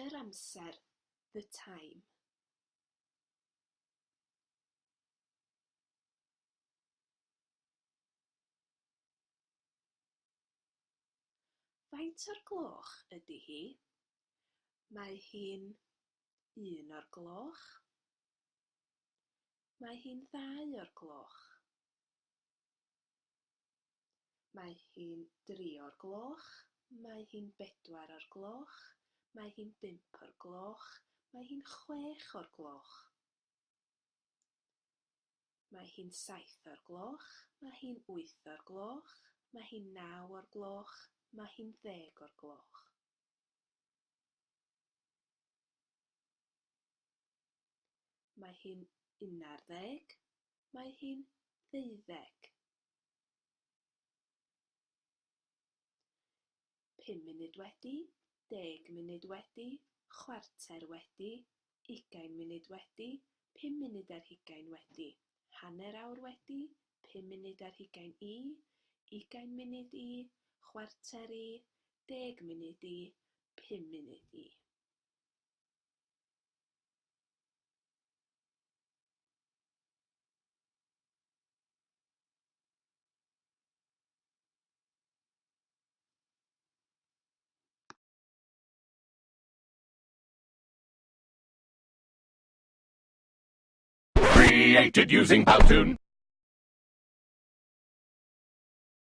Yr amser, the time. Faint o'r gloch ydy hi? Mae hi'n 1 o'r gloch. Mae hi'n 2 o'r gloch. Mae hi'n 3 o'r gloch. Mae hi'n 4 o'r gloch. Mae hi'n 5 o'r gloch. Mae hi'n 6 o'r gloch. Mae hi'n 7 o'r gloch. Mae hi'n 8 o'r gloch. Mae hi'n 9 o'r gloch. Mae hi'n 10 o'r gloch. Mae hi'n 11. Mae hi'n 12. 5 munud wedi, 10 munud wedi, chwarter wedi, 20 munud wedi, 5 munud ar 20 wedi, hanner awr wedi, 5 munud ar 20 i, 20 munud i, chwarter i, 10 munud i, 5 munud i. Created using Powtoon.